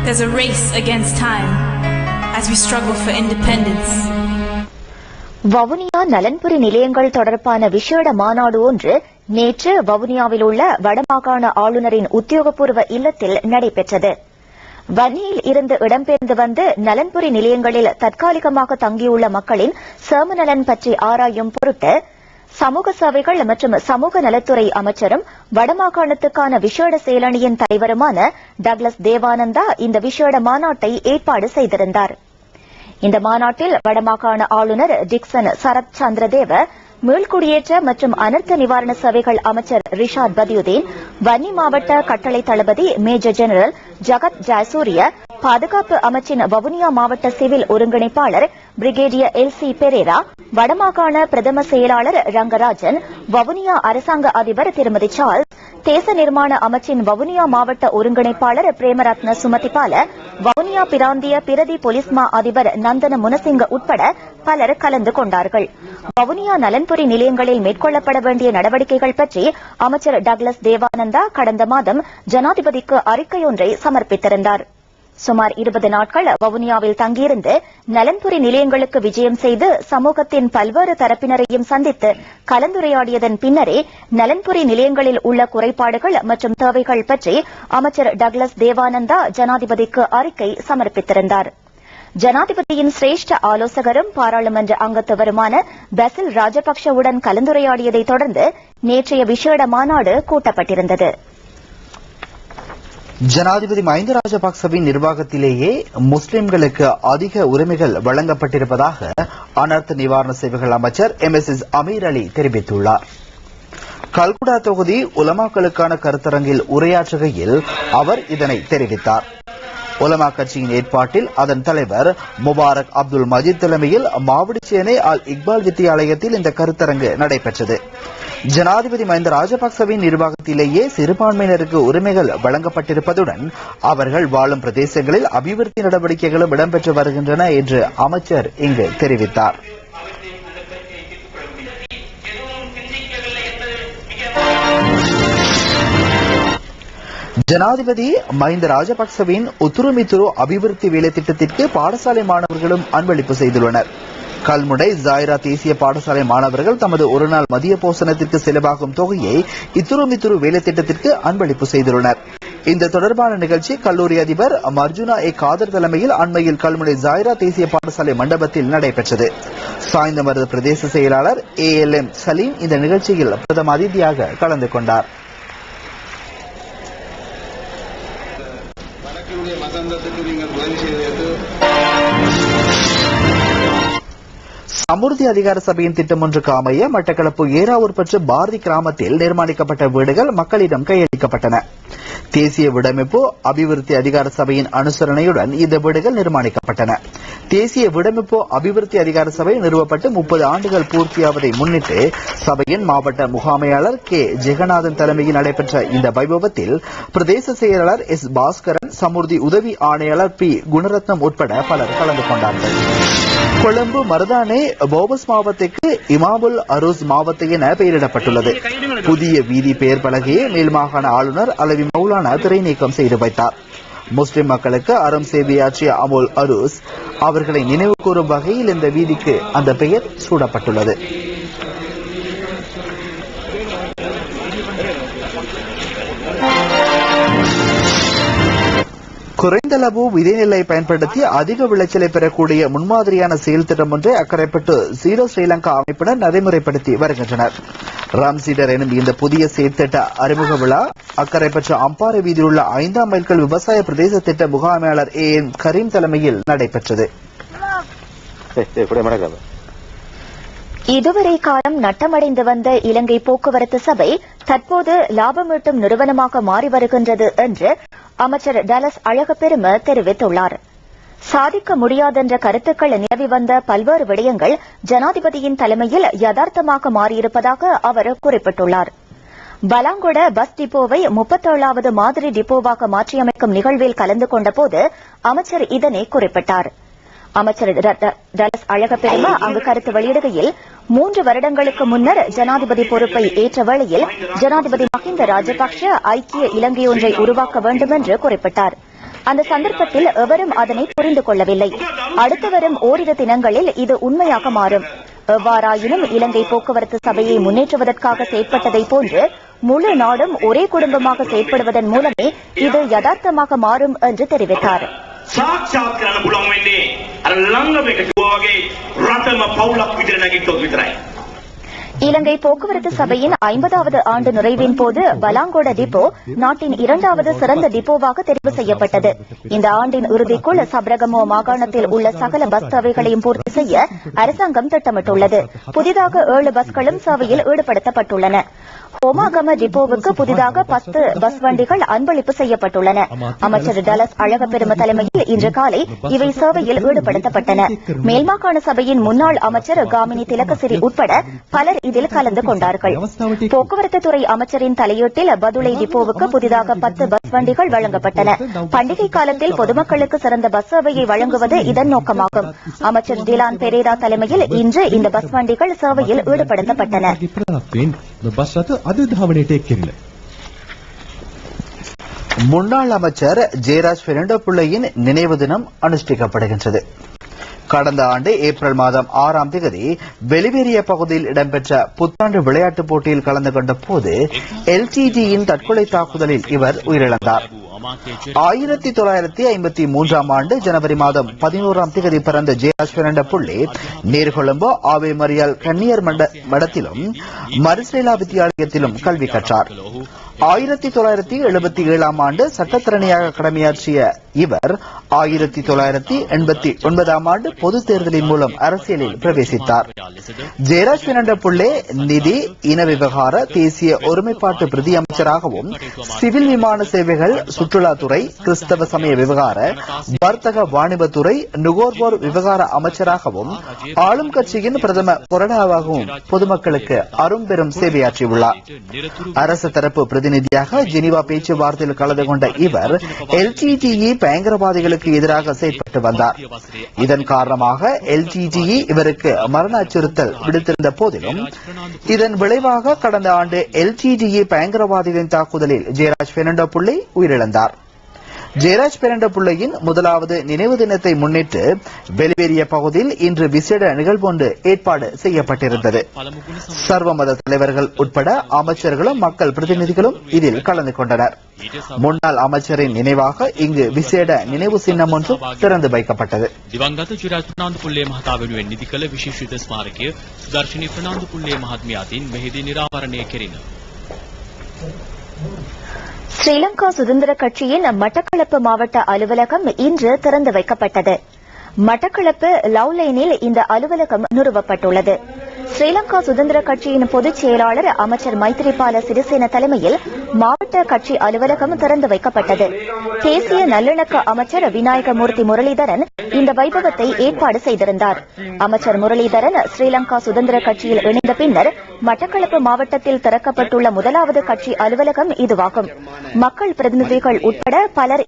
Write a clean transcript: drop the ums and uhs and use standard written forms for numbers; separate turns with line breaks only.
There's a race against time as we struggle for independence.
Vavuniya நலன்புரி நிலையங்கள் தொடர்பான விசேட மாநாடு ஒன்று நேற்று வவுனியாவில் உள்ள வடமாகாண ஆளுநரின் உத்தியோகபூர்வ இல்லத்தில் நடைபெற்றது. வன்னியில் இருந்து இடம்பெயர்ந்து வந்து நலன்புரி நிலையங்களில் தற்காலிகமாக தங்கியுள்ள மக்களின் சேம நலன் பற்றி ஆராயும் பொருட்டு சமூக சேவைகள் மற்றும் சமூக நலத்துறை அமைச்சரும் வடமாகாணத்துக்கான விசேட செயலணியின் தலைவருமான டக்ளஸ் தேவானந்தா இந்த விசேட மாநாட்டை ஏற்பாடு செய்திருந்தார். இந்த மாநாட்டில் வடமாகாண ஆளுநர் டிக்சன் சரத் சந்திரதேவ, மீள்குடியேற்ற மற்றும் அனர்த்த நிவாரண சேவைகள் அமைச்சர் ரிஷாத் பதியுதீன், வன்னி மாவட்ட கட்டளை தளபதி மேஜர் ஜெனரல் ஜகத் ஜயசூரிய, பாதுகாப்பு அமைச்சின் வவுனியா மாவட்ட சிவில் ஒருங்கிணைப்பாளர் பிரிகேடியர் எல்.சி. பெரேரா, வடமாகாண பிரதம செயலாளர் ரங்கராஜன், வவுனியா அரசாங்க அதிபர் திருமதி சார்ல்ஸ், தேச நிர்மாண அமைச்சின் வவுனியா மாவட்ட ஒருங்கிணைப்பாளர் பிரேமரத்ன சுமதிபால, வவுனியா பிராந்திய பிரதி போலீஸ் மா அதிபர் நந்தன முனசிங்க உட்பட பலர் கலந்து கொண்டார்கள். வவுனியா நலன்புரி நிலையங்களில் மேற்கொள்ளப்பட வேண்டிய நடவடிக்கைகள் பற்றி அமைச்சர் டக்ளஸ் தேவானந்தா கடந்த மாதம் ஜனாதிபதிக்கு அறிக்கையொன்றை சமர்ப்பித்திருந்தார். சுமார் 20 நாட்கள் வவுனியாவில் தங்கியிருந்து நலன்புரி நிலையங்களுக்கு விஜயம் செய்து சமூகத்தின் பல்வேறு தரப்பினரையும் சந்தித்து கலந்துரையாடியதன் பின்னரே நலன்புரி நிலையங்களில் உள்ள குறைபாடுகள் மற்றும் தேவைகள் பற்றி அமைச்சர் டக்ளஸ் தேவானந்தா ஜனாதிபதிக்கு அறிக்கை சமர்ப்பித்திருந்தார். ஜனாதிபதியின் சிரேஷ்ட ஆலோசகரும் பாராளுமன்ற அங்கத்தவருமான பசில் ராஜபக்சவுடன் கலந்துரையாடியதைத் தொடர்ந்து நேற்றைய விசேட மாநாடு கூட்டப்பட்டிருந்தது.
ஜனாதிபதி மஹிந்த ராஜபக்சவின் நிர்வாகத்திலேயே முஸ்லிம்களுக்கு அதிக உரிமைகள் வழங்கப்பட்டிருப்பதாக அனர்த்த நிவாரண சேவைகள் அமைச்சர் எம்.எஸ். அமீர் அலி தெரிவித்துள்ளார். கல்குடா தொகுதி உலமாக்களுக்கான கருத்தரங்கில் உரையாற்றுகையில் அவர் இதனை தெரிவித்தார். உலமா கட்சியின் ஏற்பாட்டில் அதன் தலைவர் முபாரக் அப்துல் மஜீத் தலைமையில் மாவடிச்சேனை அல் இக்பால் வித்தியாலயத்தில் இந்த கருத்தரங்கு நடைபெற்றது. ஜனாதிபதி மஹிந்த ராஜபக்சவின் நிர்வாகத்திலேயே சிறுபான்மையினருக்கு உரிமைகள் வழங்கப்பட்டிருப்பதுடன் அவர்கள் வாழும் பிரதேசங்களில் அபிவிருத்தி நடவடிக்கைகளும் இடம்பெற்று வருகின்றன என்று அமைச்சர் இங்கு தெரிவித்தார். ஜனாதிபதி மஹிந்த ராஜபக்சவின் உத்துருமித்துரு அபிவிருத்தி வேலை திட்டத்திற்கு பாடசாலை மாணவர்களும் அன்பளிப்பு செய்துள்ளனர். கல்முனை ஜாயிரா தேசிய பாடசாலை மாணவர்கள் தமது ஒருநாள் மதிய போசனத்திற்கு செலவாகும் தொகையை இத்துருமித்துரு வேலை திட்டத்திற்கு அன்பளிப்பு செய்துள்ளனர். இந்த தொடர்பான நிகழ்ச்சி கல்லூரி அதிபர் மர்ஜுனா ஏ காதர் தலைமையில் அண்மையில் கல்முனை ஜாயிரா தேசிய பாடசாலை மண்டபத்தில் நடைபெற்றது. சாய்ந்தமருது பிரதேச செயலாளர் ALM சலீம் இந்த நிகழ்ச்சியில் பிரதம அதிதியாக கலந்து கொண்டார். சமுர்த்தி அதிகார சபையின் திட்டம் ஒன்றுக்கு அமைய மட்டக்களப்பு ஏராவூர் பற்று பாரதி கிராமத்தில் நிர்மாணிக்கப்பட்ட வீடுகள் மக்களிடம் கையளிக்கப்பட்டன. தேசிய விடமைப்பு அபிவிருத்தி அதிகார சபையின் அனுசரணையுடன் இந்த வீடுகள் நிர்மாணிக்கப்பட்டன. தேசிய விடமைப்பு அபிவிருத்தி அதிகார சபை நிறுவப்பட்டு 30 ஆண்டுகள் பூர்த்தியாவதை முன்னிட்டு சபையின் மாவட்ட முகாமையாளர் கே ஜெகநாதன் தலைமையில் நடைபெற்ற இந்த வைபவத்தில் பிரதேச செயலாளர் எஸ் பாஸ்கரன், சமுர்த்தி உதவி ஆணையாளர் பி குணரத்னம் உட்பட பலர் கலந்து கொண்டார்கள். கொழும்பு மருதானே போபஸ் மாவட்டத்துக்கு இமாமுல் அரூஸ் மாவட்டம் என பெயரிடப்பட்டுள்ளது. புதிய வீதி பெயர் பலகையை மேல்மாகாண ஆளுநர் அலவி மௌலானா திரை நீக்கம் செய்து வைத்தார். முஸ்லிம் மக்களுக்கு அறம் சேவையாற்றிய அமுல் அரூஸ் அவர்களை நினைவு கூறும் வகையில் இந்த வீதிக்கு அந்த பெயர் சூடப்பட்டுள்ளது. குறைந்த அளவு விதைநெல்லை பயன்படுத்தி அதிக விளைச்சலை பெறக்கூடிய முன்மாதிரியான செயல் திட்டம் ஒன்றை அக்கரைப்பட்டு ஜீரோ ஸ்ரீலங்கா அமைப்பினர் நடைமுறைப்படுத்தி வருகின்றனர். ராம்சீடர் எனும் இந்த புதிய செயற்திட்ட அறிமுக விழா அக்கரைப்பற்று அம்பாறை வீதியில் உள்ள 5ஆம் மைல்கள் விவசாய பிரதேச திட்ட முகாமையாளர் AM கரீம் தலைமையில் நடைபெற்றது.
இதுவரை காலம் நட்டமடைந்து வந்த இலங்கை போக்குவரத்து சபை தற்போது லாபமீட்டும் நிறுவனமாக மாறி வருகின்றது என்று அமைச்சர் டலஸ் அழகப்பெரும தெரிவித்துள்ளார். சாதிக்க முடியாதென்ற கருத்துக்கள் நிலவி வந்த பல்வேறு விடயங்கள் ஜனாதிபதியின் தலைமையில் யதார்த்தமாக மாறியிருப்பதாக அவர் குறிப்பிட்டுள்ளார். பலாங்கொட பஸ் டிப்போவை 37வது மாதிரி டிப்போவாக மாற்றியமைக்கும் நிகழ்வில் கலந்து கொண்டபோது அமைச்சர் இதனை குறிப்பிட்டார். அமைச்சர் டலஸ் அழகப்பெரும அங்கு கருத்து வெளியிடுகையில் 3 வருடங்களுக்கு முன்னர் ஜனாதிபதி பொறுப்பை ஏற்ற வேளையில் ஜனாதிபதி மஹிந்த ராஜபக்ஷ ஐக்கிய இலங்கை ஒன்றை உருவாக்க வேண்டும் என்று குறிப்பிட்டார். அந்த சந்தர்ப்பத்தில் எவரும் அதனை புரிந்து கொள்ளவில்லை. அடுத்து வரும் ஓரிரு தினங்களில் இது உண்மையாக மாறும். எவ்வாறாயினும் இலங்கை போக்குவரத்து சபையை முன்னேற்றுவதற்காக செயற்பட்டதை போன்று முழு நாடும் ஒரே குடும்பமாக செயற்படுவதன் மூலமே இது யதார்த்தமாக மாறும் என்று தெரிவித்தார்.
සාක්ෂාත් කරන්න පුළුවන් වෙන්නේ අර ළඟම එක කිව්වා වගේ රටම පවුලක් විතර නැගිට්ටොත් විතරයි.
இலங்கை போக்குவரத்து சபையின் 50வது ஆண்டு நிறைவின் போது பலாங்கொட டிப்போ நாட்டின் 2வது சிறந்த டிப்போவாக தெரிவு செய்யப்பட்டது. இந்த ஆண்டின் இறுதிக்குள் சப்ரகமோ மாகாணத்தில் உள்ள சகல பஸ் சேவைகளையும் பூர்த்தி செய்ய அரசாங்கம் திட்டமிட்டுள்ளது. புதிதாக 7 பஸ்களும் சேவையில் ஈடுபடுத்தப்பட்டுள்ளன. ஹோமாகம டிப்போவுக்கு புதிதாக 10 பஸ் வண்டிகள் அன்பளிப்பு செய்யப்பட்டுள்ளன. அமைச்சர் டலஸ் அழகப்பெரும தலைமையில் இன்று காலை இவை சேவையில் ஈடுபடுத்தப்பட்டன. மேல்மாகாண சபையின் முன்னாள் அமைச்சர் காமினி திலகசிறி உட்பட பலர் இதில் கலந்து கொண்டார்கள். போக்குவரத்து துறை அமைச்சரின் தலையீட்டில் பதுளை டிப்போவுக்கு புதிதாக 10 பஸ் வண்டிகள் வழங்கப்பட்டன. பண்டிகை காலத்தில் பொதுமக்களுக்கு சிறந்த பஸ் சேவையை வழங்குவது இதன் நோக்கமாகும். அமைச்சர் டிலான் பெரேரா தலைமையில் இன்று இந்த பஸ் வண்டிகள் சேவையில் ஈடுபடுத்தப்பட்டன.
முன்னாள் அமைச்சர் ஜெயராஜ் பெர்னாண்டோ பிள்ளையின் நினைவு தினம் அனுஷ்டிக்கப்படுகின்றது. கடந்த ஆண்டு ஏப்ரல் மாதம் 6ஆம் தேதி வெளிவேறிய பகுதியில் இடம்பெற்ற புத்தாண்டு விளையாட்டுப் போட்டியில் கலந்து கொண்ட போது எல்டிடியின் தற்கொலை தாக்குதலில் இவர் உயிரிழந்தார். 1953ஆம் ஆண்டு ஜனவரி மாதம் 11ஆம் தேதி பிறந்த ஜெயராஜ் பெர்னாண்டோ புள்ளி நீர்கொழும்பு ஆவே மரியால் கன்னியர் மடத்திலும் மரிசேலா வித்தியாலயத்திலும் கல்வி கற்றார். 1977ஆம் ஆண்டு சட்டத்திறனியாக கடமையாற்றிய இவர் 1989ஆம் ஆண்டு பொதுத் தேர்தலின் மூலம் அரசியலில் பிரவேசித்தார். ஜெயராஜ் பெர்னாண்டோ புள்ளே நிதி, இன விவகார, தேசிய ஒருமைப்பாட்டு பிரதி அமைச்சராகவும், சிவில் விமான சேவைகள், சுற்றுலாத்துறை, கிறிஸ்தவ சமய விவகார, வர்த்தக வாணிபத்துறை, நுகர்வோர் விவகார அமைச்சராகவும், ஆளும் கட்சியின் பிரதம கொறடாவாகவும் பொதுமக்களுக்கு அரும்பெரும் சேவையாற்றியுள்ளார். அரசு தரப்பு பிரதிநிதியாக ஜெனீவா பேச்சுவார்த்தையில் கலந்து கொண்ட இவர் எல்டிடிஇ பயங்கரவாதிகளுக்கு எதிராக செயற்பட்டு வந்தார். இதன் காரணமாக எல்டிடிஇ இவருக்கு மரண அச்சுறுத்தல் விடுத்திருந்த போதிலும் இதன் விளைவாக கடந்த ஆண்டு எல்டிடிஇ பயங்கரவாதிகளின் தாக்குதலில் ஜெயராஜ் பெர்னாண்டோ புள்ளை உயிரிழந்தார். ஜெயராஜ் பெர்னாண்டோ புள்ளையின் முதலாவது நினைவு தினத்தை முன்னிட்டு வெளிவேறிய பகுதியில் இன்று விசேட நிகழ்வொன்று ஏற்பாடு செய்யப்பட்டிருந்தது. சர்வமத தலைவர்கள் உட்பட அமைச்சர்களும் மக்கள் பிரதிநிதிகளும் இதில் கலந்து கொண்டனர். முன்னாள் அமைச்சரின் நினைவாக இங்கு விசேட நினைவு சின்னம் ஒன்று திறந்து வைக்கப்பட்டது.
දිවංගත ජිරාජ් ප්‍රනාන්දු පුල්ලේ මහතා වෙනුවෙන් නිදි කළ විශේෂිත ස්මාරකය සුදර්ශනී ප්‍රනාන්දු පුල්ලේ මහත්මිය අතින් මෙහිදී නිරාවරණය කෙරිණ.
ஸ்ரீலங்கா சுதந்திர கட்சியின் மட்டக்களப்பு மாவட்ட அலுவலகம் இன்று திறந்து வைக்கப்பட்டது. மட்டக்களப்பு லவ்லைனில் இந்த அலுவலகம் நிறுவப்பட்டுள்ளது. ஸ்ரீலங்கா சுதந்திர கட்சியின் பொதுச் செயலாளர் அமைச்சர் மைத்ரிபால சிறிசேன தலைமையில் மாவட்ட கட்சி அலுவலகம் திறந்து வைக்கப்பட்டது. தேசிய நல்லிணக்க அமைச்சர் விநாயகமூர்த்தி முரளிதரன் இந்த வைபவத்தை ஏற்பாடு செய்திருந்தார். அமைச்சர் முரளிதரன் ஸ்ரீலங்கா சுதந்திர கட்சியில் இணைந்த பின்னர் மட்டக்களப்பு மாவட்டத்தில் திறக்கப்பட்டுள்ள முதலாவது கட்சி அலுவலகம் இதுவாகும். மக்கள் பிரதிநிதிகள் உட்பட பலர்